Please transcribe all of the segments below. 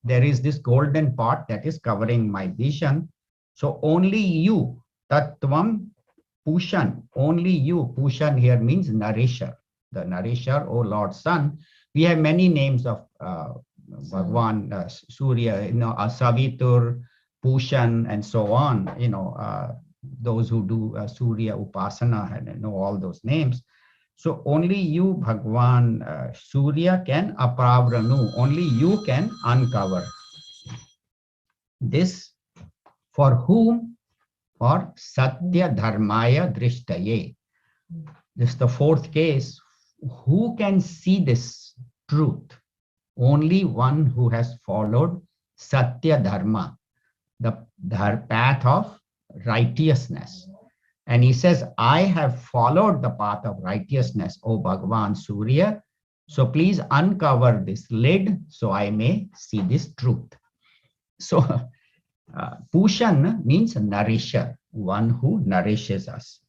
there is this golden pot that is covering my vision. So only you, Tattvam Pushan, only you, Pushan here means nourisher, the nourisher, O Lord Sun. We have many names of Bhagwan, Surya, Savitur, Pushan, and so on. Those who do Surya Upasana and know all those names. So only you, Bhagwan Surya, can apravranu, only you can uncover this. For whom? For Satya Dharmaya Drishtaye. This is the fourth case. Who can see this truth? Only one who has followed Satya Dharma, the path of righteousness. And he says, I have followed the path of righteousness, O Bhagavan Surya. So please uncover this lid so I may see this truth. So Pushan means nourisher, one who nourishes us,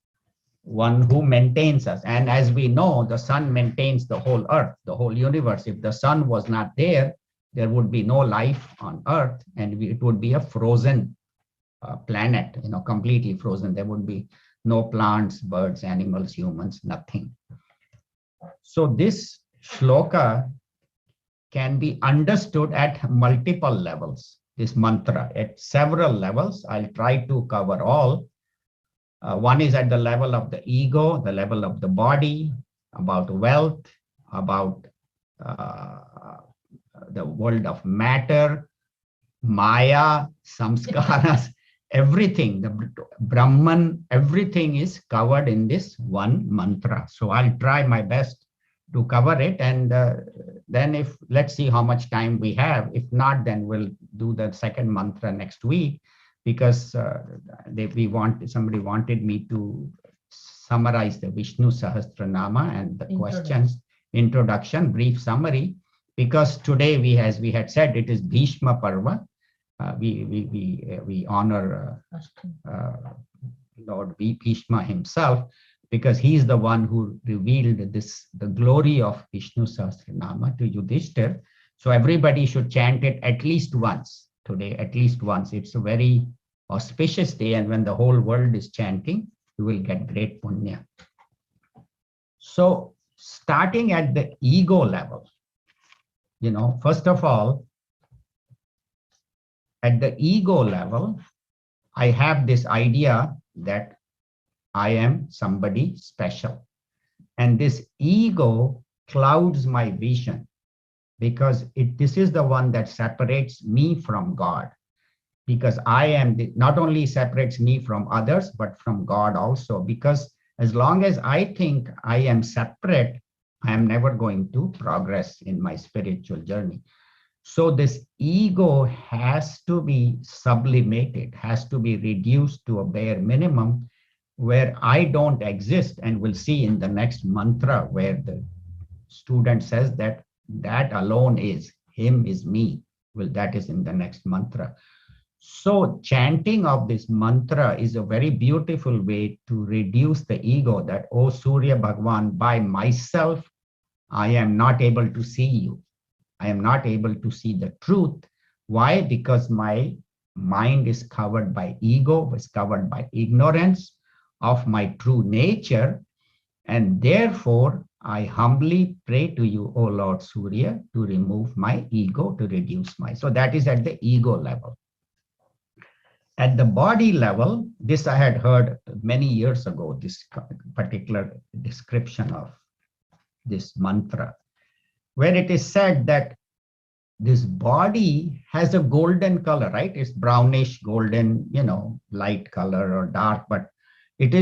one who maintains us. And as we know, the sun maintains the whole earth, the whole universe. If the sun was not there, there would be no life on earth, and it would be a frozen planet, completely frozen. There would be no plants, birds, animals, humans, nothing. So this shloka can be understood at multiple levels, this mantra, at several levels. I'll try to cover all. One is at the level of the ego, the level of the body, about wealth, about the world of matter, Maya, samskaras, everything, the Brahman, everything is covered in this one mantra. So I'll try my best to cover it. And then let's see how much time we have. If not, then we'll do the second mantra next week, because somebody wanted me to summarize the Vishnu Sahasranama and the questions, introduction, brief summary, because today as we had said, it is Bhishma Parva. We honor Lord Bhishma himself, because he is the one who revealed the glory of Vishnu Sahasranama to Yudhishthir. So everybody should chant it at least once today, at least once. It's a very auspicious day, and when the whole world is chanting, you will get great punya. So starting at the ego level, first of all, at the ego level, I have this idea that I am somebody special. And this ego clouds my vision, because this is the one that separates me from God. Because not only separates me from others, but from God also. Because as long as I think I am separate, I am never going to progress in my spiritual journey. So this ego has to be sublimated, has to be reduced to a bare minimum, where I don't exist. And we'll see in the next mantra where the student says that alone is, him is me. Well, that is in the next mantra. So chanting of this mantra is a very beautiful way to reduce the ego, that, oh Surya Bhagwan, by myself, I am not able to see you. I am not able to see the truth. Why? Because my mind is covered by ego, is covered by ignorance of my true nature. And therefore, I humbly pray to you, O Lord Surya, to remove my ego, to reduce so that is at the ego level. At the body level, this I had heard many years ago, this particular description of this mantra, where it is said that this body has a golden color, right? It's brownish, golden, light color or dark, but it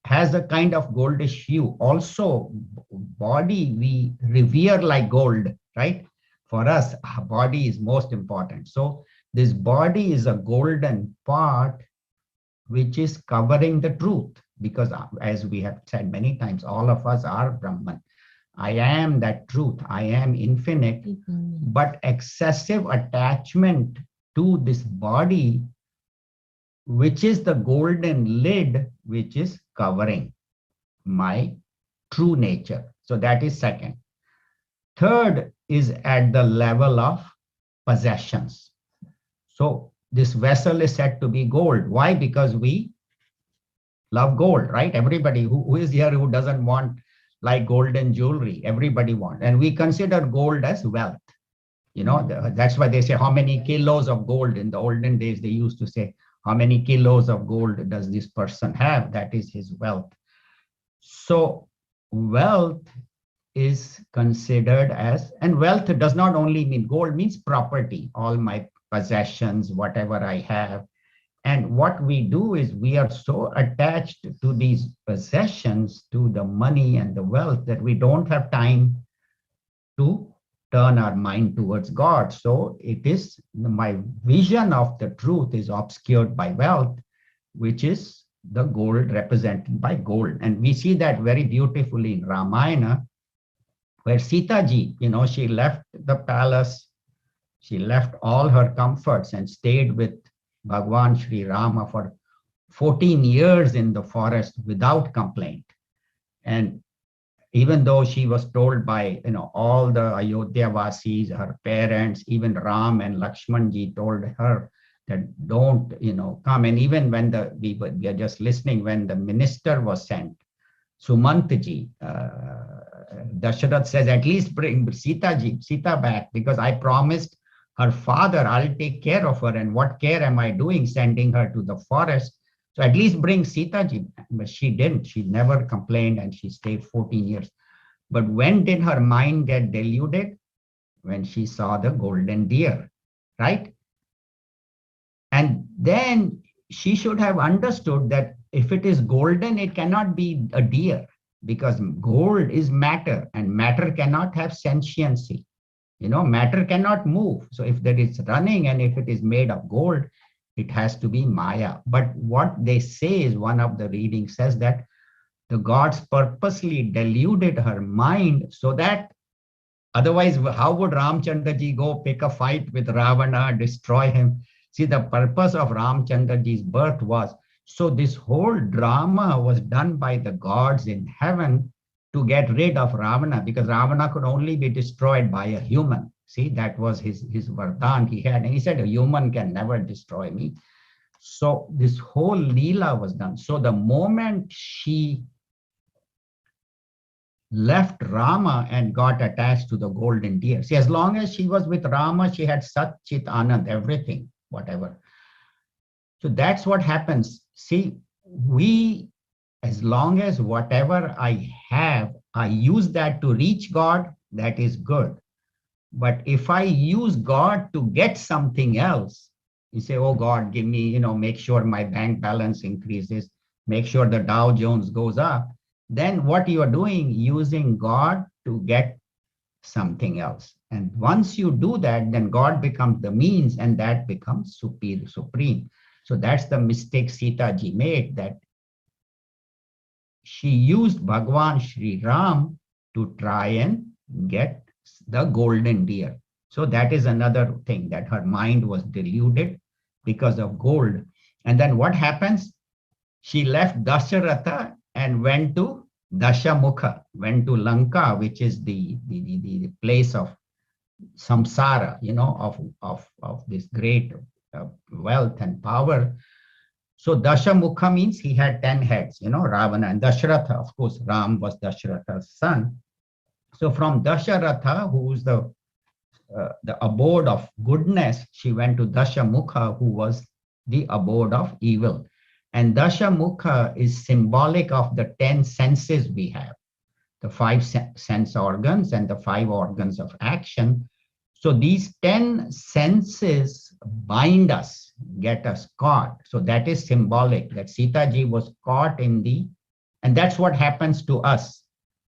has a kind of goldish hue. Also, body we revere like gold, right? For us, our body is most important. So this body is a golden part which is covering the truth, because as we have said many times, all of us are Brahman. I am that truth. I am infinite, but excessive attachment to this body, which is the golden lid, which is covering my true nature. So that is second. Third is at the level of possessions. So this vessel is said to be gold. Why? Because we love gold, right? Everybody who is here who doesn't want like golden jewelry, everybody wants. And we consider gold as wealth. That's why they say how many kilos of gold. In the olden days, they used to say, how many kilos of gold does this person have? That is his wealth. So wealth is considered as, and wealth does not only mean gold, means property, all my possessions, whatever I have. And what we do is we are so attached to these possessions, to the money and the wealth, that we don't have time to turn our mind towards God. So it is, my vision of the truth is obscured by wealth, which is the gold represented by gold. And we see that very beautifully in Ramayana, where Sita ji, she left the palace, she left all her comforts and stayed with Bhagwan Sri Rama for 14 years in the forest without complaint. And even though she was told by all the Ayodhya Vasis, her parents, even Ram and Lakshman ji told her that don't come. And even when we are just listening, when the minister was sent, Sumant ji, Dasharath says, at least bring Sita back, because I promised her father I'll take care of her, and what care am I doing sending her to the forest? So at least bring Sita ji. But she didn't. She never complained, and she stayed 14 years. But when did her mind get deluded? When she saw the golden deer, right? And then she should have understood that if it is golden, it cannot be a deer, because gold is matter, and matter cannot have sentiency. Matter cannot move. So if that is running and if it is made of gold, it has to be Maya. But what they say is, one of the readings says that the gods purposely deluded her mind so that otherwise, how would Ramchandra ji go pick a fight with Ravana, destroy him? See, the purpose of Ramchandra ji's birth was, so this whole drama was done by the gods in heaven to get rid of Ravana, because Ravana could only be destroyed by a human. See, that was his vardhan he had. And he said, a human can never destroy me. So this whole Leela was done. So the moment she left Rama and got attached to the golden deer, see, as long as she was with Rama, she had Sat, Chit, Anand, everything, whatever. So that's what happens. See, as long as whatever I have, I use that to reach God, that is good. But if I use God to get something else, you say, oh God, give me, make sure my bank balance increases, make sure the Dow Jones goes up. Then what you are doing, using God to get something else. And once you do that, then God becomes the means, and that becomes supreme. So that's the mistake Sita ji made, that she used Bhagwan Sri Ram to try and get the golden deer. So that is another thing, that her mind was deluded because of gold. And then what happens? She left Dasharatha and went to Dashamukha, went to Lanka, which is the place of samsara, of this great wealth and power. So Dashamukha means he had 10 heads, Ravana, and Dasharatha, of course, Ram was Dasharatha's son. So from Dasharatha, who is the abode of goodness, she went to Dashamukha, who was the abode of evil. And Dashamukha is symbolic of the 10 senses we have, the 5 sense organs and the 5 organs of action. So these 10 senses bind us, get us caught. So that is symbolic, that Sita ji was caught and that's what happens to us.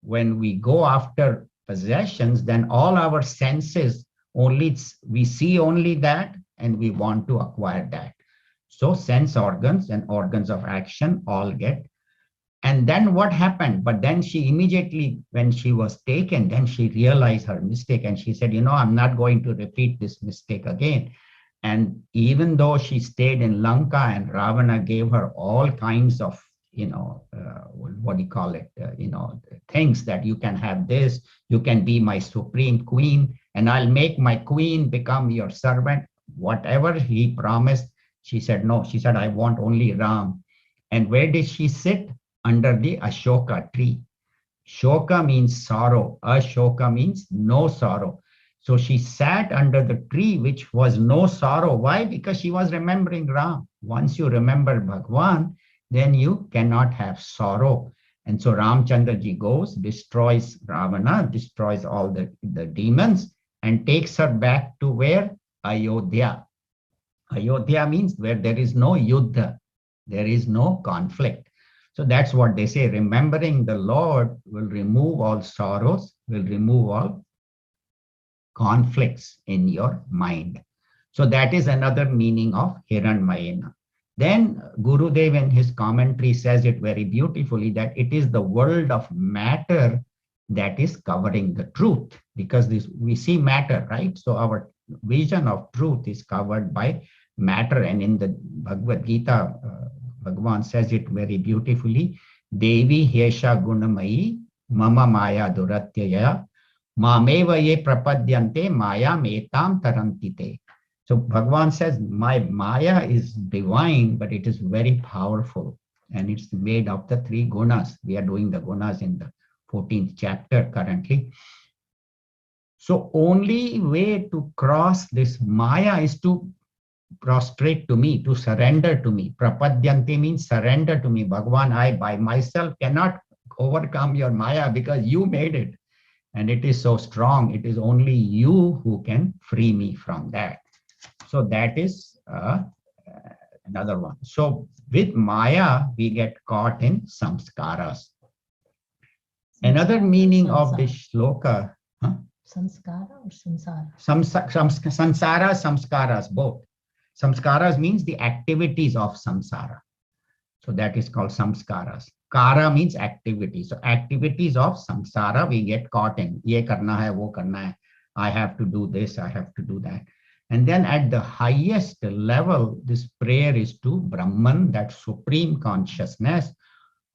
When we go after possessions, then all our senses, we see only that, and we want to acquire that. So sense organs and organs of action all get. And then what happened? But then she immediately, when she was taken, then she realized her mistake, and she said, I'm not going to repeat this mistake again. And even though she stayed in Lanka and Ravana gave her all kinds of what do you call it, things that you can have this, you can be my supreme queen, and I'll make my queen become your servant. Whatever he promised, she said no. She said, I want only Ram. And where did she sit? Under the Ashoka tree. Shoka means sorrow. Ashoka means no sorrow. So she sat under the tree, which was no sorrow. Why? Because she was remembering Ram. Once you remember Bhagwan, then you cannot have sorrow. And so Ramchandraji goes, destroys Ravana, destroys all the demons, and takes her back to where? Ayodhya. Ayodhya means where there is no yuddha, there is no conflict. So that's what they say. Remembering the Lord will remove all sorrows, will remove all conflicts in your mind. So that is another meaning of Hiranmayana. Then Gurudev in his commentary says it very beautifully, that it is the world of matter that is covering the truth, because we see matter, right? So our vision of truth is covered by matter. And in the Bhagavad Gita, Bhagavan says it very beautifully, Devi Hesha Gunamayi Mama Maya Duratyaya Mameva ye prapadyante Maya metam tarantite. So Bhagavan says, my Maya is divine, but it is very powerful. And it's made of the three gunas. We are doing the gunas in the 14th chapter currently. So only way to cross this Maya is to prostrate to me, to surrender to me. Prapadyante means surrender to me. Bhagavan, I by myself cannot overcome your Maya because you made it. And it is so strong. It is only you who can free me from that. So that is another one. So with Maya, we get caught in samskaras. Another meaning of this shloka. Samskara or samsara? Samsara, samskaras, both. Samskaras means the activities of samsara. So that is called samskaras. Kara means activity. So activities of samsara we get caught in. Ye karna hai, wo karna hai. I have to do this, I have to do that. And then at the highest level, this prayer is to Brahman, that supreme consciousness,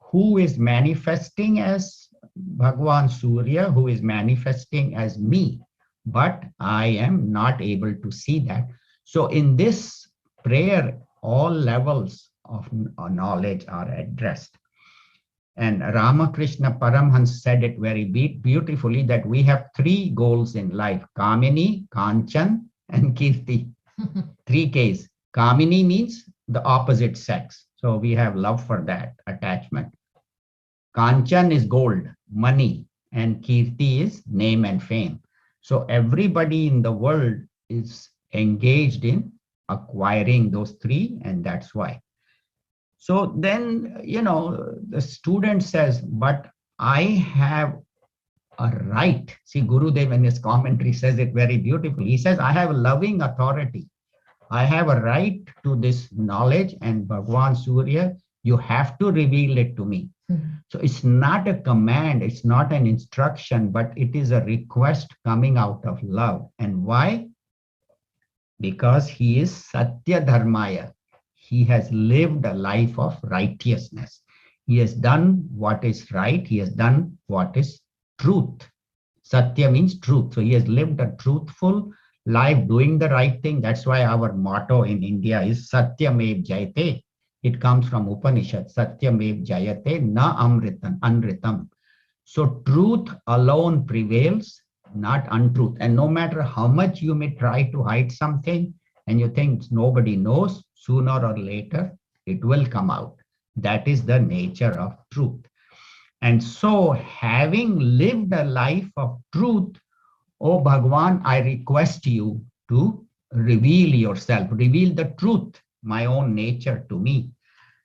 who is manifesting as Bhagwan Surya, who is manifesting as me, but I am not able to see that. So in this prayer, all levels of knowledge are addressed. And Ramakrishna Paramhans said it very beautifully, that we have three goals in life: Kamini, Kanchan, and Kirti. 3 Ks. Kamini means the opposite sex. So we have love for that, attachment. Kanchan is gold, money, and Kirti is name and fame. So everybody in the world is engaged in acquiring those three, and that's why. So then, the student says, but I have a right. See, Gurudev in his commentary says it very beautifully. He says, I have loving authority. I have a right to this knowledge, and Bhagwan Surya, you have to reveal it to me. So it's not a command, it's not an instruction, but it is a request coming out of love. And why? Because he is Satya Dharmaya. He has lived a life of righteousness. He has done what is right. He has done what is truth. Satya means truth. So he has lived a truthful life, doing the right thing. That's why our motto in India is Satyamev Jayate. It comes from Upanishad. Satyamev Jayate na amritam. So truth alone prevails, not untruth. And no matter how much you may try to hide something and you think nobody knows, sooner or later it will come out. That is the nature of truth. And so, having lived a life of truth, oh Bhagwan, I request you to reveal yourself, reveal the truth, my own nature to me.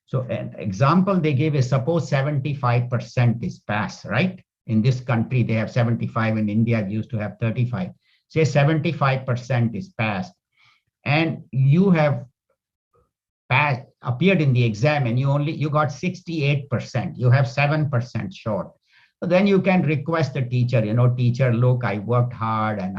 So an example they gave is, suppose 75% is pass, right? In this country, they have 75. In India, used to have 35. Say 75% is passed, and you have passed, appeared in the exam, and you got 68%. You have 7% short. So then you can request the teacher, teacher, look, I worked hard and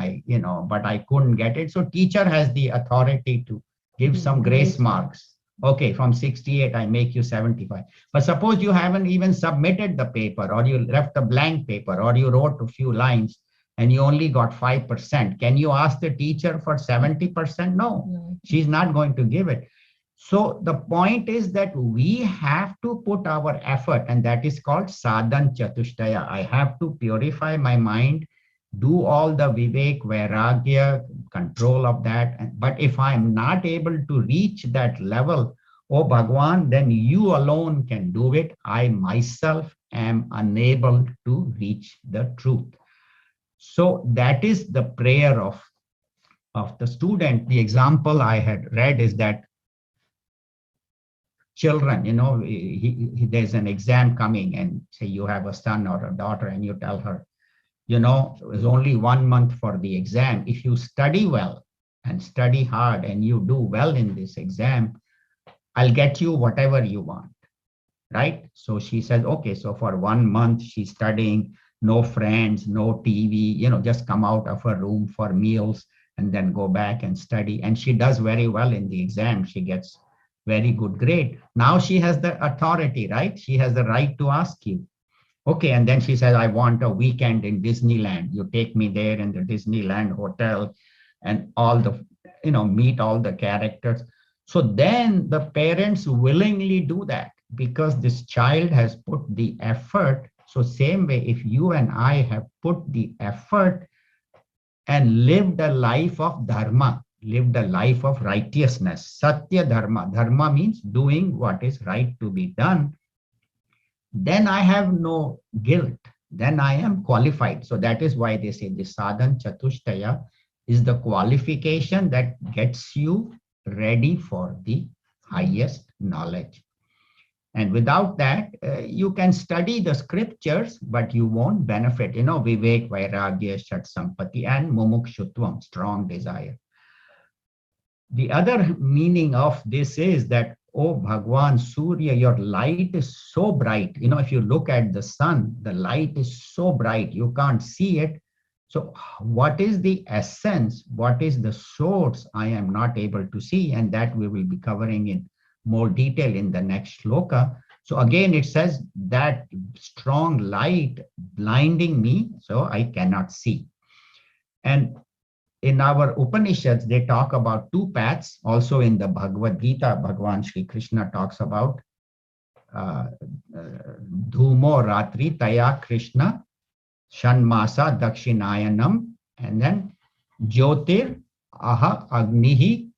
but I couldn't get it. So teacher has the authority to give some grace marks. Okay, from 68, I make you 75. But suppose you haven't even submitted the paper, or you left a blank paper, or you wrote a few lines and you only got 5%. Can you ask the teacher for 70%? No, No. she's not going to give it. So the point is that we have to put our effort, and that is called sadhan chatushtaya. I have to purify my mind, do all the vivek, vairagya, control of that. But if I am not able to reach that level, oh Bhagwan, then you alone can do it. I myself am unable to reach the truth. So that is the prayer of the student. The example I had read is that children, there's an exam coming, and say you have a son or a daughter, and you tell her, there's only 1 month for the exam. If you study well and study hard and you do well in this exam, I'll get you whatever you want, right? So she says, okay, so for 1 month she's studying, no friends, no TV, just come out of her room for meals and then go back and study. And she does very well in the exam. She gets very good grade. Now she has the authority, right? She has the right to ask you. Okay, and then she says, I want a weekend in Disneyland. You take me there in the Disneyland hotel and all the, meet all the characters. So then the parents willingly do that because this child has put the effort. So same way, if you and I have put the effort and lived a life of dharma, lived a life of righteousness, satya dharma. Dharma means doing what is right to be done. Then I have no guilt. Then I am qualified. So that is why they say the sadhan chatushtaya is the qualification that gets you ready for the highest knowledge. And without that, you can study the scriptures, but you won't benefit. Vivek, Vairagya, Shat Sampati, and Mumukshutvam, strong desire. The other meaning of this is that, oh Bhagwan, Surya, your light is so bright. If you look at the sun, the light is so bright, you can't see it. So what is the essence? What is the source? I am not able to see. And that we will be covering in more detail in the next shloka. So again, it says that strong light blinding me, so I cannot see. And in our Upanishads, they talk about two paths. Also in the Bhagavad Gita, Bhagavan Shri Krishna talks about Dhumo Ratri Taya Krishna Shanmasa Dakshinayanam, and then Jyotir Aha Agnihi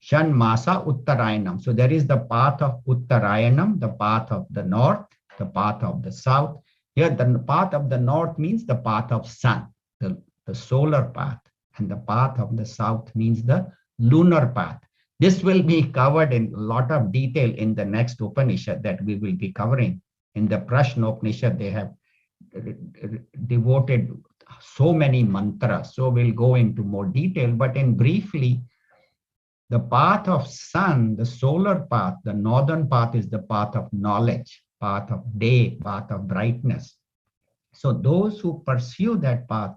Shanmasa Uttarayanam. So there is the path of Uttarayanam, the path of the north, the path of the south. Here, the path of the north means the path of sun, the solar path. And the path of the south means the lunar path. This will be covered in a lot of detail in the next Upanishad that we will be covering. In the Prashna Upanishad, they have devoted so many mantras. So we'll go into more detail, but in briefly, the path of sun, the solar path, the northern path is the path of knowledge, path of day, path of brightness. So those who pursue that path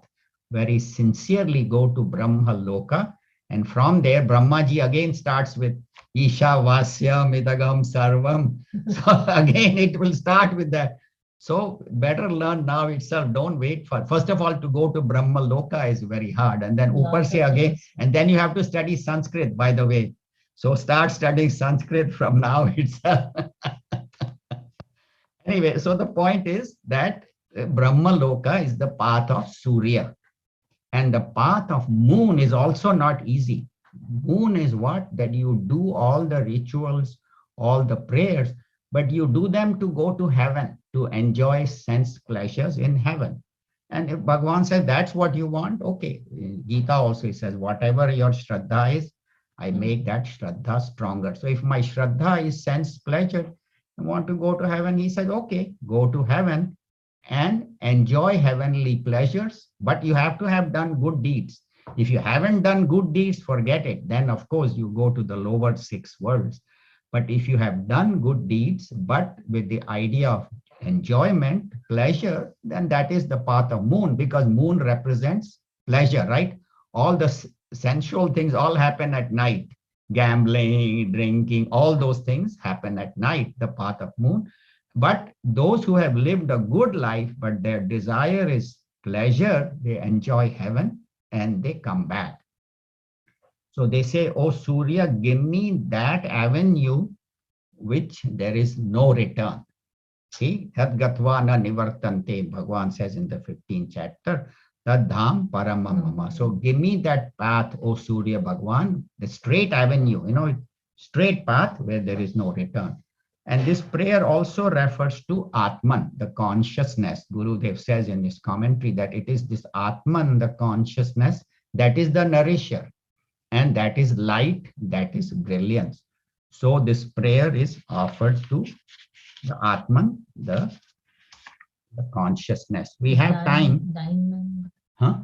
very sincerely go to Brahma Loka. And from there, Brahmaji again starts with Isavasya Midagam Sarvam. So again, it will start with that. So better learn now itself. Don't wait for, first of all, to go to Brahma Loka is very hard. And then Uparsya again. And then you have to study Sanskrit, by the way. So start studying Sanskrit from now itself. Anyway, so the point is that Brahma Loka is the path of Surya. And the path of moon is also not easy. Moon is what? That you do all the rituals, all the prayers, but you do them to go to heaven, to enjoy sense pleasures in heaven. And if Bhagavan says that's what you want, okay. Gita also says, whatever your Shraddha is, I make that Shraddha stronger. So if my Shraddha is sense pleasure, I want to go to heaven, he says, okay, go to heaven and enjoy heavenly pleasures, but you have to have done good deeds. If you haven't done good deeds, forget it. Then, of course, you go to the lower 6 worlds. But if you have done good deeds, but with the idea of enjoyment, pleasure, then that is the path of moon, because moon represents pleasure, right? All the sensual things all happen at night. gambling, drinking, all those things happen at night, the path of moon. But those who have lived a good life, but their desire is pleasure, they enjoy heaven and they come back. So they say, oh Surya, give me that avenue which there is no return. See, Tad Gatva na nivartante, Bhagavan says in the 15th chapter, Tad Dham Paramam Mama. So give me that path, O Surya Bhagavan, the straight avenue, straight path where there is no return. And this prayer also refers to Atman, the consciousness. Guru Dev says in his commentary that it is this Atman, the consciousness, that is the nourisher. And that is light, that is brilliance. So this prayer is offered to the Atman, the consciousness. We have time. Huh?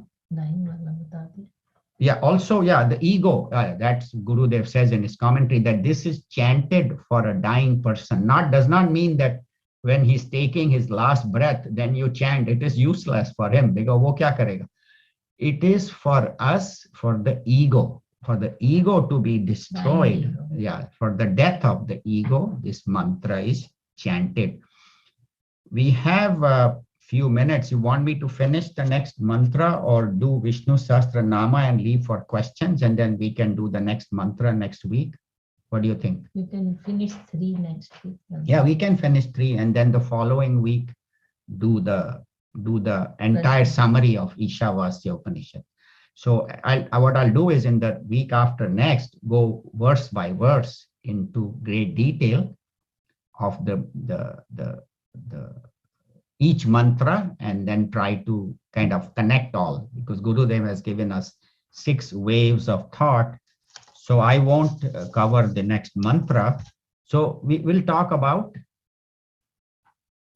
Yeah, also, the ego, that's Gurudev says in his commentary that this is chanted for a dying person. Does not mean that when he's taking his last breath, then you chant. It is useless for him because wo kya karega? It is for us, for the ego to be destroyed. Yeah, for the death of the ego, this mantra is chanted. We have a few minutes. You want me to finish the next mantra or do Vishnu Sastra Nama and leave for questions, and then we can do the next mantra next week? What do you think? You can finish 3 next week. Yeah, we can finish 3 and then the following week do the entire summary of Isavasya Upanishad. So what I'll do is in the week after next, go verse by verse into great detail of the each mantra, and then try to kind of connect all, because Gurudev has given us 6 waves of thought. So I won't cover the next mantra. So we will talk about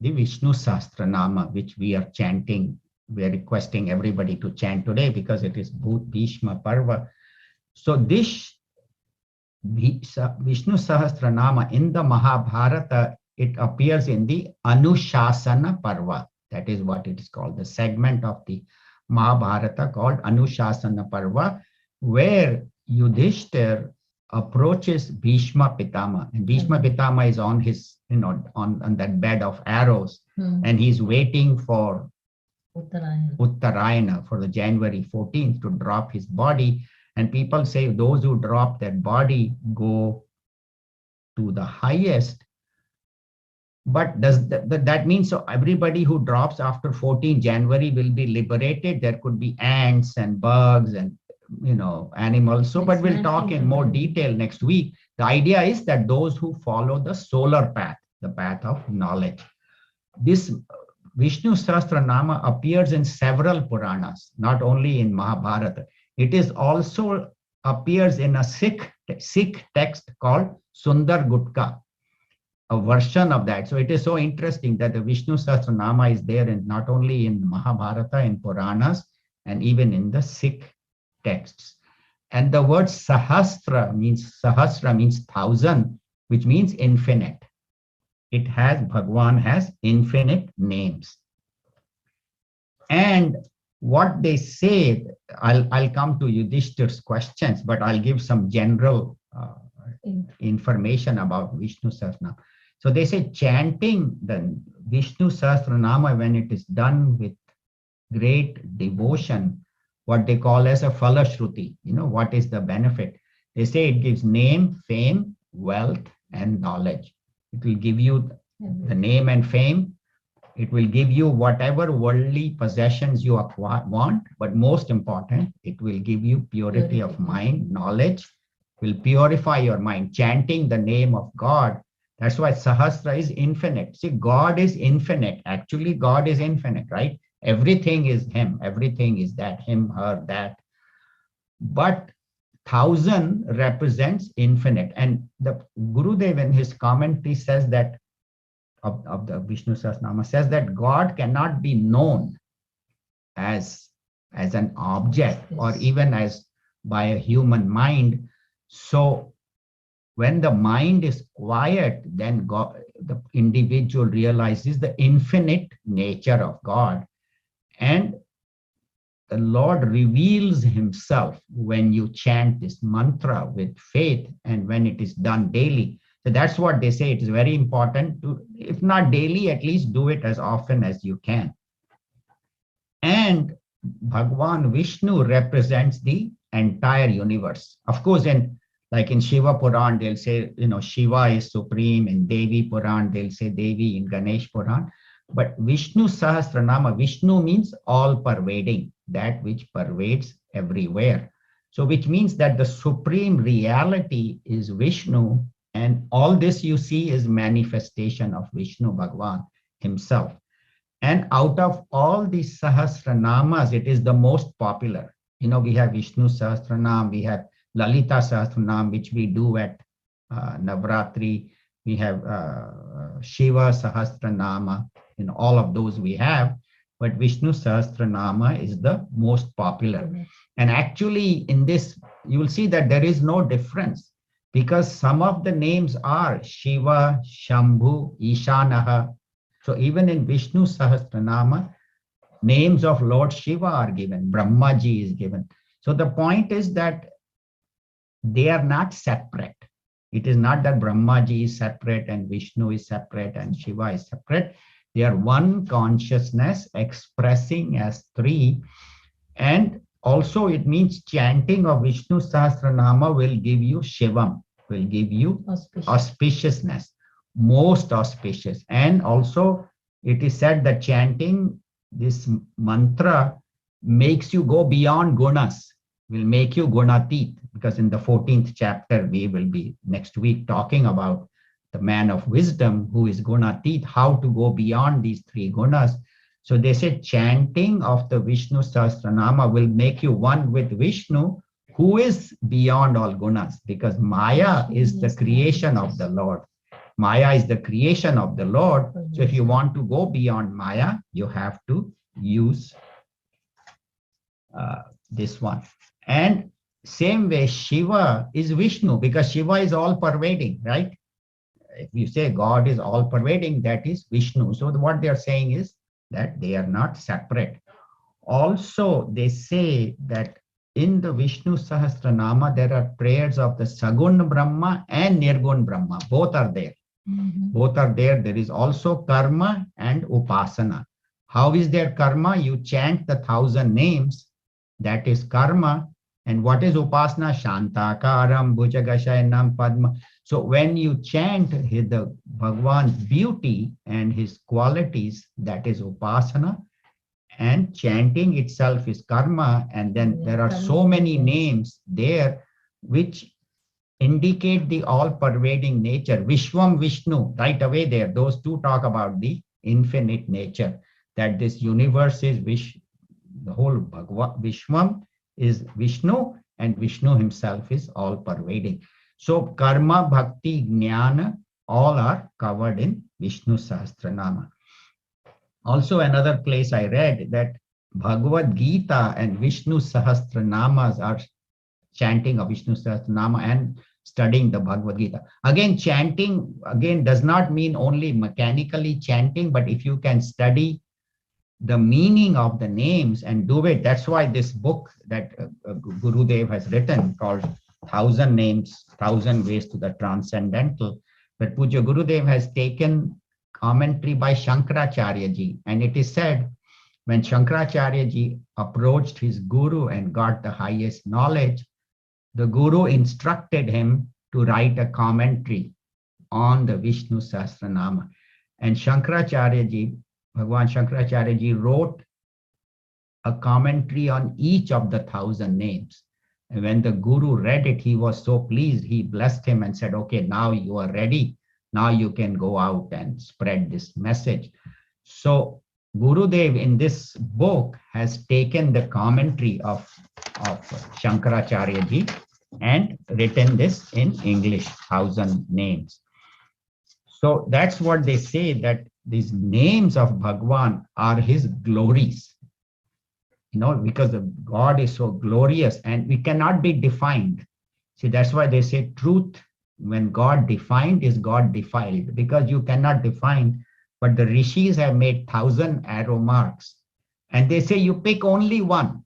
the Vishnu Sastra Nama, which we are chanting. We are requesting everybody to chant today because it is Bhishma Parva. So this Vishnu Sahasranama in the Mahabharata, it appears in the Anushasana Parva. That is what it is called, the segment of the Mahabharata called Anushasana Parva, where Yudhishthir approaches Bhishma Pitama. And Bhishma Pitama is on his, on that bed of arrows, and he's waiting for Uttarayana, for the January 14th to drop his body. And people say those who drop that body go to the highest. But does that mean so everybody who drops after 14 January will be liberated? There could be ants and bugs and animals. So, but we'll talk in more detail next week. The idea is that those who follow the solar path, the path of knowledge. This Vishnu Sahasranama appears in several Puranas, not only in Mahabharata. It is also appears in a Sikh text called Sundar Gutka, a version of that. So it is so interesting that the Vishnu Sahasranama is there in not only in Mahabharata, in Puranas, and even in the Sikh texts. And the word Sahasra means 1,000, which means infinite. Bhagwan has infinite names. And what they say, I'll come to Yudhishthir's questions, but I'll give some general information about Vishnu Sahasranama. So they say chanting the Vishnu Sahasranama, when it is done with great devotion, what they call as a Falashruti, what is the benefit? They say it gives name, fame, wealth, and knowledge. It will give you the name and fame. It will give you whatever worldly possessions you want, but most important, it will give you purity of mind, knowledge, will purify your mind. Chanting the name of God, that's why Sahasra is infinite. See, God is infinite. Actually, God is infinite, right? Everything is Him. Everything is that, Him, her, that. But 1,000 represents infinite. And the Gurudev in his commentary says that, of the Vishnu Sahasranama, says that God cannot be known as an object or even as by a human mind. So when the mind is quiet, then God, the individual realizes the infinite nature of God. And the Lord reveals himself when you chant this mantra with faith and when it is done daily. So that's what they say. It is very important to, if not daily, at least do it as often as you can. And Bhagwan Vishnu represents the entire universe. Of course, in Shiva Puran, they'll say, Shiva is supreme. In Devi Puran, they'll say Devi. In Ganesh Puran. But Vishnu Sahasranama, Vishnu means all pervading, that which pervades everywhere. So which means that the supreme reality is Vishnu, and all this you see is manifestation of Vishnu Bhagwan himself. And out of all these Sahasranamas, it is the most popular. We have Vishnu Sahasranam, we have Lalita Sahasranam, which we do at Navratri. We have Shiva Sahasranama. All of those we have, but Vishnu Sahasranama is the most popular. And actually in this, you will see that there is no difference, because some of the names are Shiva, Shambhu, Ishanaha. So even in Vishnu Sahasranama, names of Lord Shiva are given, Brahmaji is given. So the point is that they are not separate. It is not that Brahmaji is separate and Vishnu is separate and Shiva is separate. They are one consciousness expressing as three. And also it means chanting of Vishnu Sahasranama will give you Shivam, will give you auspiciousness, most auspicious. And also it is said that chanting this mantra makes you go beyond gunas, will make you gunatit, because in the 14th chapter, we will be next week talking about the man of wisdom who is gunatit, how to go beyond these three gunas. So they say chanting of the Vishnu Sahasranama will make you one with Vishnu, who is beyond all gunas, because Maya is the creation of the Lord. Maya is the creation of the Lord. So if you want to go beyond Maya, you have to use this one. And same way, Shiva is Vishnu, because Shiva is all pervading, right? If you say God is all pervading, that is Vishnu. So what they are saying is that they are not separate. Also, they say that in the Vishnu Sahasranama, there are prayers of the Sagun Brahma and Nirgun Brahma. Both are there. Both are there. There is also karma and upasana. How is there karma? You chant the 1,000 names. That is karma. And what is upasana? Shantakaram, Bhujagashayanam, Padma. So when you chant the Bhagwan's beauty and his qualities, that is upasana. And chanting itself is karma. And then there are so many names there which indicate the all-pervading nature. Vishwam Vishnu, right away there. Those two talk about the infinite nature, that this universe is the whole Vishwam is Vishnu, and Vishnu himself is all pervading. So karma, bhakti, jnana, all are covered in Vishnu Sahasranama. Also another place I read that Bhagavad Gita and Vishnu Sahasranamas are chanting of Vishnu Sahasranama and studying the Bhagavad Gita. Again, chanting does not mean only mechanically chanting, but if you can study the meaning of the names and do it. That's why this book that Gurudev has written called 1,000 Names, 1,000 Ways to the Transcendental. But Puja Gurudev has taken commentary by Shankaracharya ji. And it is said, when Shankaracharya ji approached his guru and got the highest knowledge, the guru instructed him to write a commentary on the Vishnu Sahasranama. And Shankaracharya ji, Bhagwan Shankaracharya ji wrote a commentary on each of the 1,000 names. And when the guru read it, he was so pleased. He blessed him and said, okay, now you are ready. Now you can go out and spread this message. So Gurudev in this book has taken the commentary of Shankaracharya ji and written this in English, 1,000 names. So that's what they say, that these names of Bhagwan are his glories. Because God is so glorious and we cannot be defined. See, that's why they say truth, when God defined, is God defiled, because you cannot define. But the rishis have made 1,000 arrow marks. And they say you pick only one.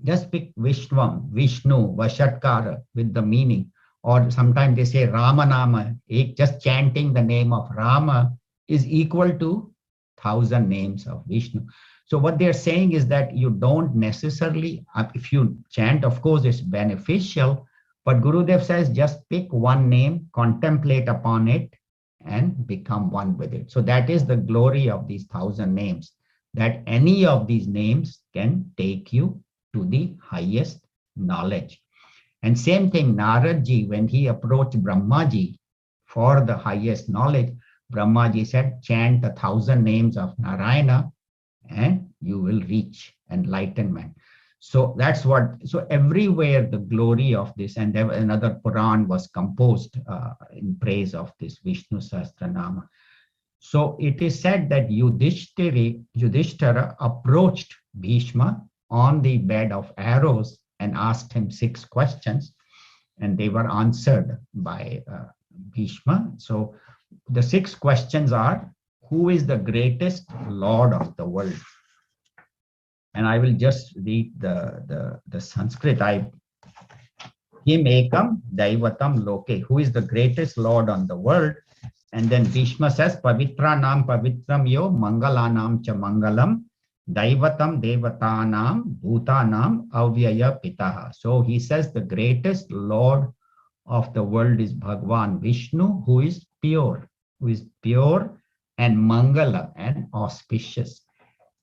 Just pick Vishwam, Vishnu, Vashatkara with the meaning. Or sometimes they say Ramanama, just chanting the name of Rama is equal to 1,000 names of Vishnu. So what they're saying is that you don't necessarily, if you chant, of course, it's beneficial, but Gurudev says just pick one name, contemplate upon it, and become one with it. So that is the glory of these 1,000 names, that any of these names can take you to the highest knowledge. And same thing, Naradji, when he approached Brahmaji for the highest knowledge, Brahmaji said, chant 1,000 names of Narayana and you will reach enlightenment. So that's what, so everywhere the glory of this, and there another Puran was composed in praise of this Vishnu Sahasranama. So it is said that Yudhishthira approached Bhishma on the bed of arrows and asked him 6 questions, and they were answered by Bhishma. So the 6 questions are, who is the greatest Lord of the world? And I will just read the Sanskrit. Kim ekam daivatam loke, who is the greatest Lord on the world? And then Bhishma says, Pavitra nam pavitram yo mangalanam cha mangalam daivatam devatanam bhutanam avyaya pitaha. So he says the greatest Lord of the world is Bhagwan Vishnu, who is pure and mangala and auspicious.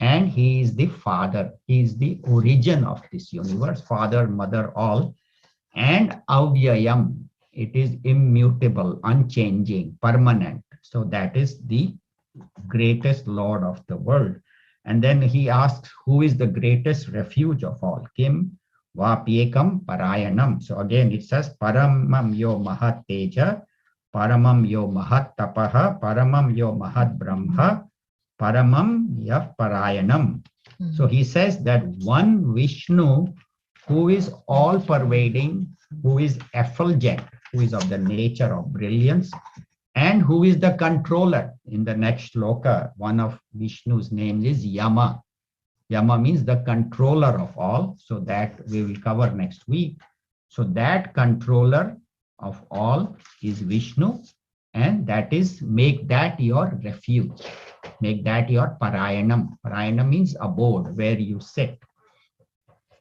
And he is the father, he is the origin of this universe, father, mother, all. And avyayam, it is immutable, unchanging, permanent. So that is the greatest Lord of the world. And then he asks, who is the greatest refuge of all? Kim vapyekam parayanam. So again it says, paramam yo mahat teja, paramam yo mahat tapaha, paramam yo mahat brahma, paramam yah parayanam. So he says that one Vishnu who is all pervading, who is effulgent, who is of the nature of brilliance, and who is the controller. In the next shloka, one of Vishnu's names is Yama. Yama means the controller of all. So that we will cover next week. So that controller of all is Vishnu, and that is, make that your refuge. Make that your parayanam. Parayanam means abode, where you sit.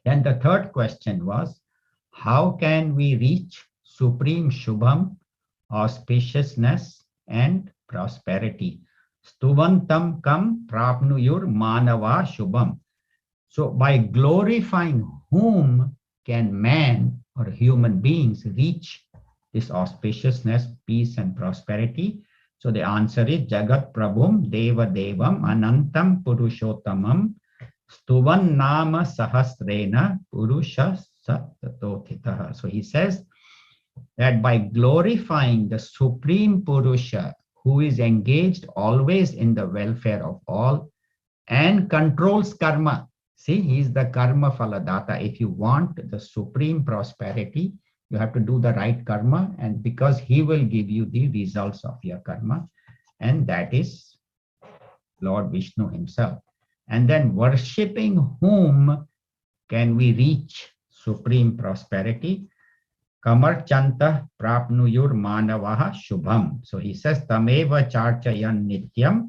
Then the third question was, how can we reach supreme Shubham, auspiciousness and prosperity? Stuvantam kam prapnuyur manava Shubham. So by glorifying whom can man or human beings reach this auspiciousness, peace and prosperity? So the answer is Jagat Prabhum Deva Devam Anantam Purushottamam Stuvan Nama Sahasrena Purusha Sattatothitaha. So he says that by glorifying the Supreme Purusha, who is engaged always in the welfare of all and controls karma. See, he is the karma phaladata. If you want the supreme prosperity, you have to do the right karma, and because he will give you the results of your karma, and that is Lord Vishnu himself. And then worshipping whom can we reach supreme prosperity? Kamarchanta prapnuyur manavaha shubham. So he says, Tameva charchayan nityam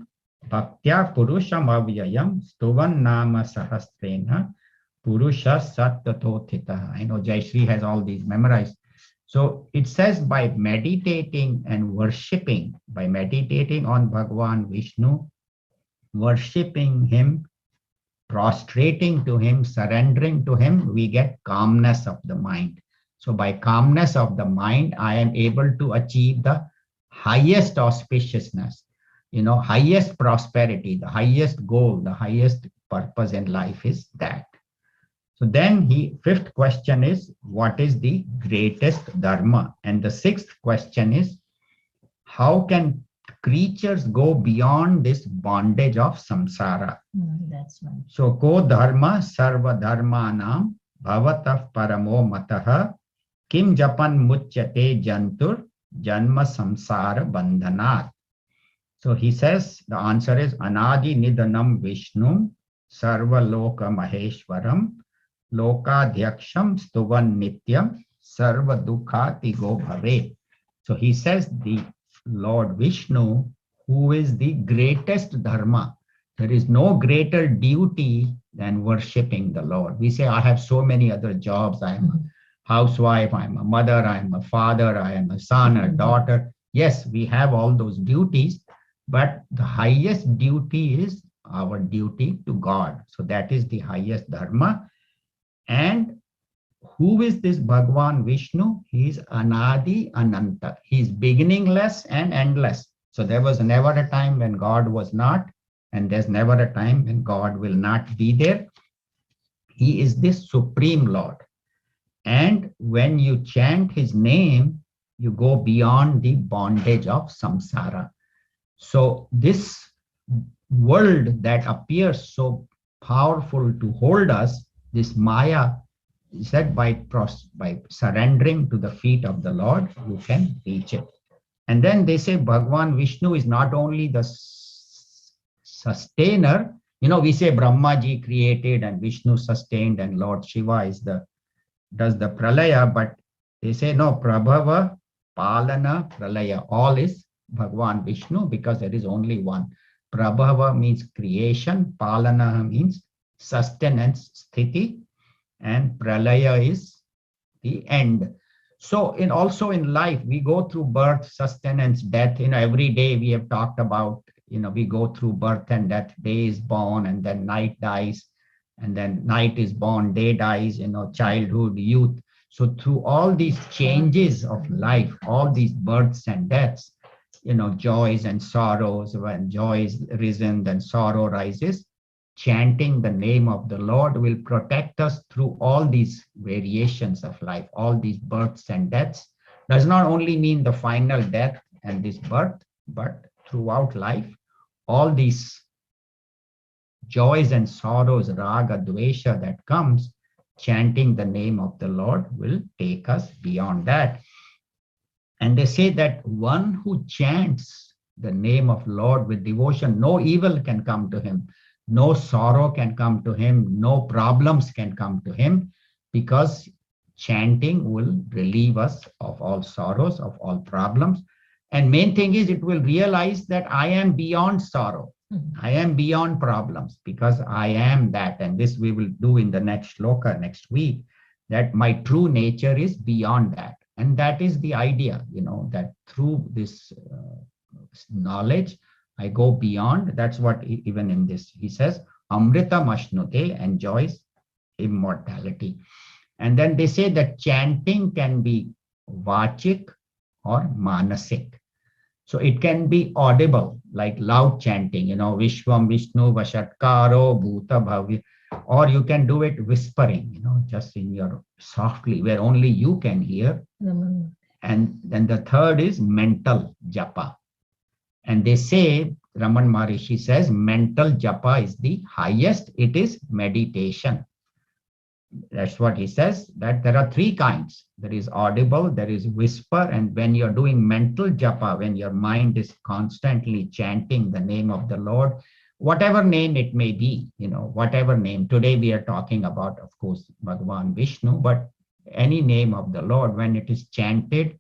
bhaktya purusham avyayam stuvan nama sahasrena purusha sattatothita. I know Jayashree has all these memorized. So it says by meditating and worshipping, by meditating on Bhagwan Vishnu, worshipping him, prostrating to him, surrendering to him, we get calmness of the mind. So by calmness of the mind, I am able to achieve the highest auspiciousness, highest prosperity, the highest goal, the highest purpose in life is that. So then fifth question is, what is the greatest dharma? And the sixth question is, how can creatures go beyond this bondage of samsara? That's right. So ko dharma sarva dharmanam bhavatah paramo mataha kim japan muchyate jantur janma samsara bandhanat. So he says, the answer is anadi nidanam vishnum sarva loka maheshwaram Lokadhyaksham stuvan nityam sarva dukhati go bhave. So he says the Lord Vishnu, who is the greatest dharma. There is no greater duty than worshipping the Lord. We say, I have so many other jobs. I am a housewife, I am a mother, I am a father, I am a son, a daughter. Yes, we have all those duties, but the highest duty is our duty to God. So that is the highest dharma. And who is this Bhagwan Vishnu? He is Anadi Ananta. He is beginningless and endless. So there was never a time when God was not, and there's never a time when God will not be there. He is this Supreme Lord. And when you chant his name, you go beyond the bondage of samsara. So this world that appears so powerful to hold us, this Maya, said by surrendering to the feet of the Lord, you can reach it. And then they say Bhagwan Vishnu is not only the sustainer. We say Brahmaji created and Vishnu sustained and Lord Shiva does the pralaya, but they say no, Prabhava, Palana, Pralaya, all is Bhagwan Vishnu because there is only one. Prabhava means creation, Palana means sustenance, sthiti, and Pralaya is the end. So also in life, we go through birth, sustenance, death. Every day we have talked about, we go through birth and death. Day is born and then night dies. And then night is born, day dies, childhood, youth. So through all these changes of life, all these births and deaths, joys and sorrows, when joy is risen, then sorrow rises. Chanting the name of the Lord will protect us through all these variations of life, all these births and deaths. Does not only mean the final death and this birth, but throughout life, all these joys and sorrows, raga, dvesha that comes, chanting the name of the Lord will take us beyond that. And they say that one who chants the name of Lord with devotion, no evil can come to him, no sorrow can come to him, no problems can come to him, because chanting will relieve us of all sorrows, of all problems. And main thing is it will realize that I am beyond sorrow. I am beyond problems because I am that. And this we will do in the next shloka next week, that my true nature is beyond that. And that is the idea, that through this knowledge, I go beyond. That's what even in this, he says, Amrita Mashnute, enjoys immortality. And then they say that chanting can be vachik or manasik. So it can be audible, like loud chanting, Vishwam Vishnu Vashatkaro Bhuta Bhavya, or you can do it whispering, just in your softly, where only you can hear. And then the third is mental japa. And they say, Raman Maharishi says, mental japa is the highest. It is meditation. That's what he says, that there are three kinds. There is audible, there is whisper, and when you're doing mental japa, when your mind is constantly chanting the name of the Lord, whatever name it may be, whatever name. Today we are talking about, of course, Bhagwan Vishnu, but any name of the Lord, when it is chanted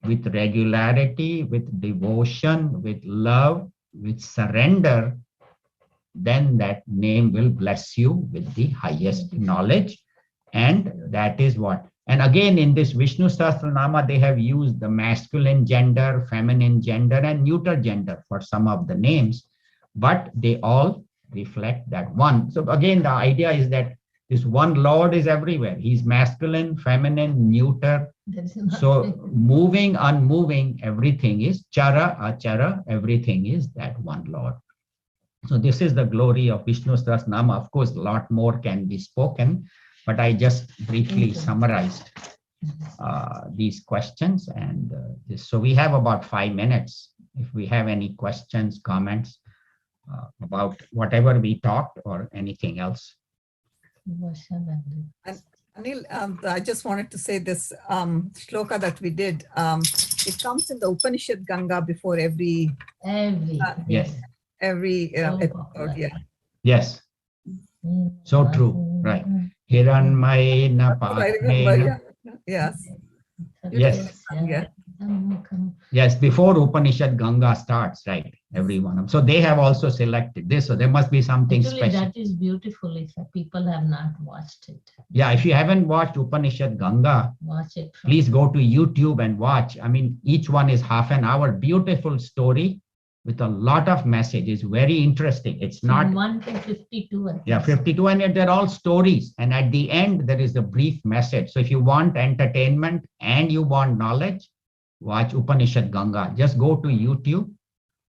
with regularity, with devotion, with love, with surrender, then that name will bless you with the highest knowledge. And that is what. And again, in this Vishnu Sahasranama, they have used the masculine gender, feminine gender, and neuter gender for some of the names, but they all reflect that one. So again, the idea is that this one Lord is everywhere. He's masculine, feminine, neuter. So moving, unmoving, everything is chara, achara, everything is that one Lord. So this is the glory of Vishnu Sahasranama. Of course, a lot more can be spoken, but I just briefly summarized these questions. And so we have about 5 minutes. If we have any questions, comments about whatever we talked or anything else. And Anil, I just wanted to say this shloka that we did, it comes in the Upanishad Ganga before every Yes. episode, yeah. Yes. So true. Right. Hiranmayena I remember, Patrena. Yes. Yes. Yeah. Yes, before Upanishad Ganga starts, right? Everyone. So they have also selected this. So there must be something Actually, special. that is beautiful if people have not watched it. Yeah, if you haven't watched Upanishad Ganga, Watch it. please go to YouTube and watch. I mean, each one is half an hour. Beautiful story with a lot of message. It's very interesting. It's not. From 1 to 52. I think. Yeah, 52, and yet they're all stories. And at the end, there is a brief message. So if you want entertainment and you want knowledge, watch Upanishad Ganga. Just go to YouTube,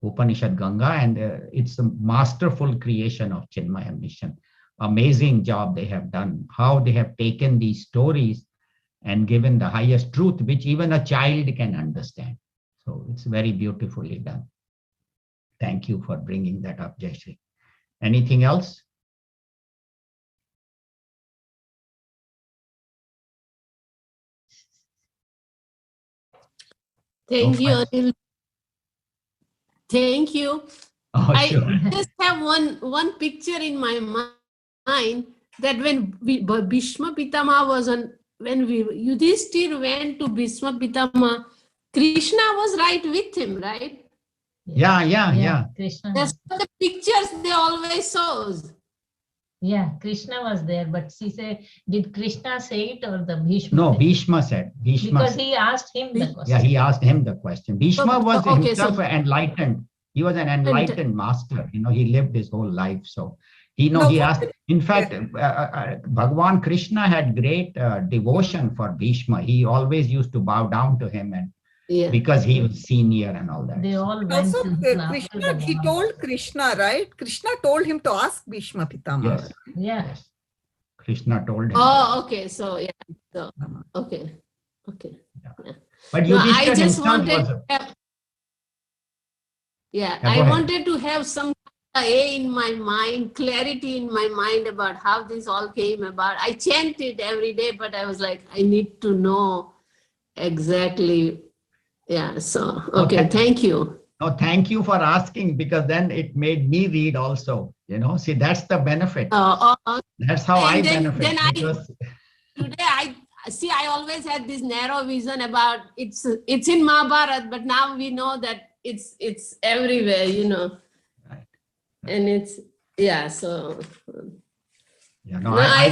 Upanishad Ganga, and it's a masterful creation of Chinmaya Mission. Amazing job they have done. How they have taken these stories and given the highest truth, which even a child can understand. So it's very beautifully done. Thank you for bringing that up, Jayashree. Anything else? Thank you, question. Anil. Thank you. Oh, I sure. just have one picture in my mind that when Bhishma Pitama was on, when Yudhishthir went to Bhishma Pitama, Krishna was right with him, right? Yeah. Krishna. That's what the pictures they always shows. Yeah, Krishna was there, but she said, did Krishna say it or the Bhishma? No, said it? Bhishma said. Bhishma Because said. he asked him the Yeah, question. he asked him the question. Bhishma was Okay, himself so- enlightened. He was an enlightened master. He lived his whole life. So he asked. In fact, Bhagwan Krishna had great devotion for Bhishma. He always used to bow down to him, and because he was senior and all that. They all went Also, to him after Krishna, the he war. told Krishna, right? Krishna told him to ask Bhishma Pitama. Yes. Yeah. Yes. Krishna told him. Oh, okay. So yeah. So, okay. But No, I Yudhishthir just himself wanted was. to have, Yeah, I go ahead. wanted to have some in my mind, clarity in my mind about how this all came about. I chant it every day, but I was like, I need to know exactly. Yeah. So okay, thank you. No, thank you for asking, because then it made me read also. See, that's the benefit. That's how I and then benefit. I because today I always had this narrow vision about it's in Mahabharata, but now we know that it's everywhere, Right. and it's so No, I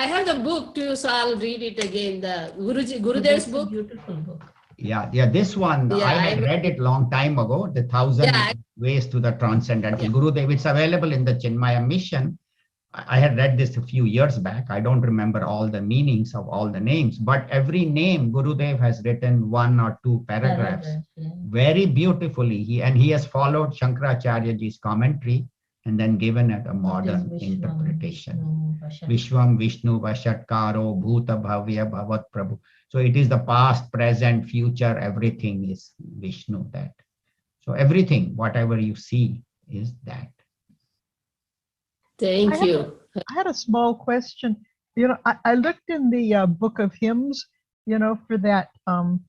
have the book too, so I'll read it again, the Gurudev's That's a book. beautiful book. Yeah, this one, Yeah, I had read it long time ago, The 1,000 Ways to the Transcendental. Yeah. Gurudev, it's available in the Chinmaya Mission. I had read this a few years back. I don't remember all the meanings of all the names, but every name Gurudev has written 1 or 2 paragraphs very beautifully. He has followed Shankaracharyaji's commentary and then given it a modern interpretation. Vishwam Vishnu Vashatkaro Bhuta Bhavya Bhavat Prabhu. So it is the past, present, future, everything is Vishnu. That. So everything, whatever you see, is that. Thank you. I had a small question. I looked in the book of hymns, for that, for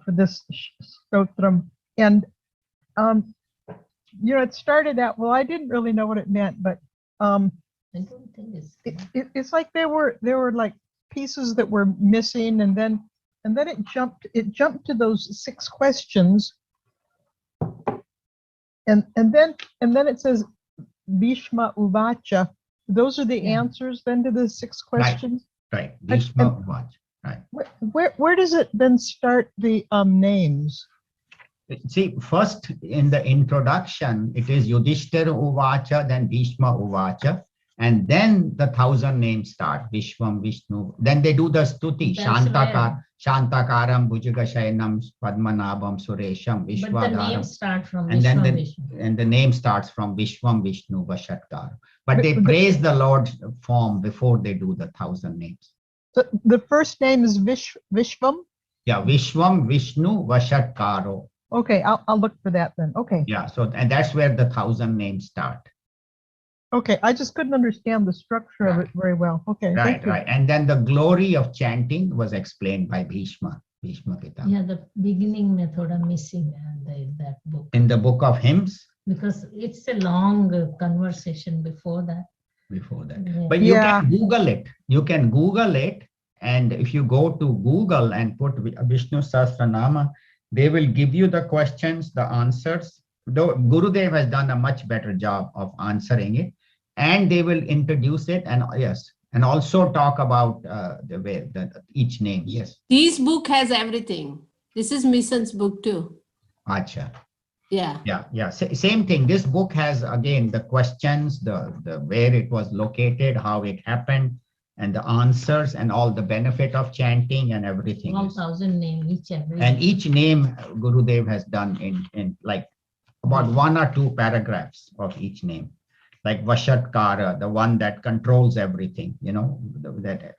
this stotram, and it started out. Well, I didn't really know what it meant, but I don't think it's like there were like pieces that were missing, and then it jumped to those 6 questions, and then it says Bhishma Uvacha. Those are the answers then to the 6 questions. Right. Bhishma Uvacha. Right. Where does it then start the names? See, first in the introduction, it is Yudhishthira Uvacha, then Bhishma Uvacha, and then the 1,000 names start. Vishwam, Vishnu. Then they do the stuti. Shantakaram, Bhujagashayanam, Padmanabham, Suresham, Vishwadaram. But the name starts from Vishwam, and the name starts from Vishwam, Vishnu, Vashatkar. But they praise the Lord's form before they do the 1,000 names. So the first name is Vishwam? Yeah, Vishwam, Vishnu, Vashatkaro. Okay, I'll look for that then. Okay. Yeah, and that's where the 1,000 names start. Okay, I just couldn't understand the structure of it very well. Okay. Right. And then the glory of chanting was explained by Bhishma Pitama. Yeah, the beginning method I'm missing in that book. In the book of hymns? because it's a long conversation before that. Before that. Yeah. But you Yeah. can Google it. You can Google it. And if you go to Google and put Vishnu Sahasranama, they will give you the questions, the answers. Though Gurudev has done a much better job of answering it. And they will introduce it. And yes, and also talk about the way each name. Yes. This book has everything. This is Mission's book too. Acha. Yeah. Yeah. Same thing. This book has again the questions, the where it was located, how it happened, and the answers, and all the benefit of chanting and everything. 1,000 names each And each name Gurudev has done in like about 1 or 2 paragraphs of each name. Like Vashatkara, the one that controls everything, that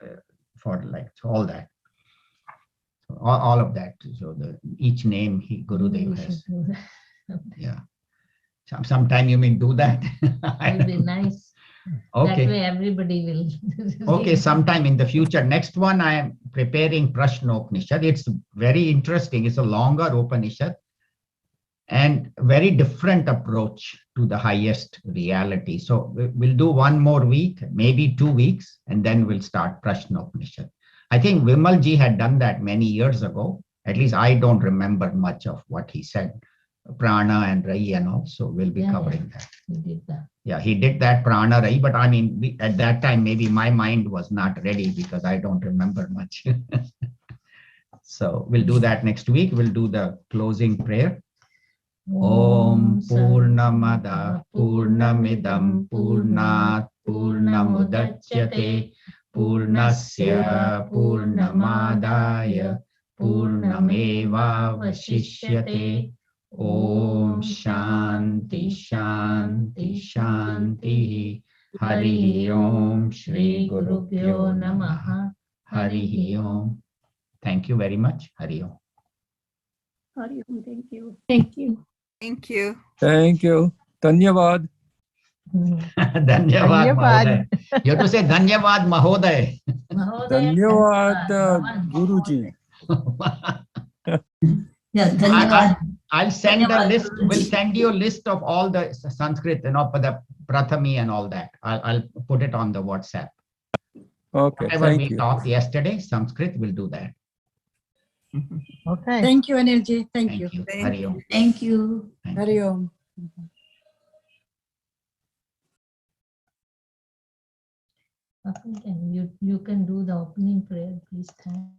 for like all that. All of that. So each name Gurudev has. Yeah. Sometime you mean do that. It will be nice. Okay. That way everybody will. Okay, sometime in the future. Next one, I am preparing Prashna Upanishad. It's very interesting. It's a longer Upanishad and very different approach to the highest reality. So we'll do 1 more week, maybe 2 weeks, and then we'll start Prashna Upanishad. I think Vimalji had done that many years ago. At least I don't remember much of what he said. Prana and Rai and all. So we'll be covering that. We did that. Yeah, he did that Prana Rai, but I mean, at that time, maybe my mind was not ready because I don't remember much. So we'll do that next week. We'll do the closing prayer. Om Purnamada Purnamidam Purnat Purnamudachyate Purnasya Purnamadaya Purnameva Vashishyate. Om Shanti Shanti Shanti. Hari Om Shri Guru Pyo Namaha. Hari Om. Thank you very much. Hari Om. Thank you. Thank you. Thank you. Thank you. Dhanyavad. Dhanyavad Dhanyavad. Mahoday. You have to say Dhanyavad Mahoday. Dhanyavad, Guruji. Yeah, dhanyavad. I'll send a Dhanyavad, list. We'll Guruji. send you a list of all the Sanskrit, for the Prathami and all that. I'll put it on the WhatsApp. Okay, Whatever thank we you. talked yesterday, Sanskrit, we'll do that. Okay. Thank you, Energy. Thank Thank you. you. Thank Hari Om. Thank you. Thank you. Hari Om. You can do the opening prayer, please. Thank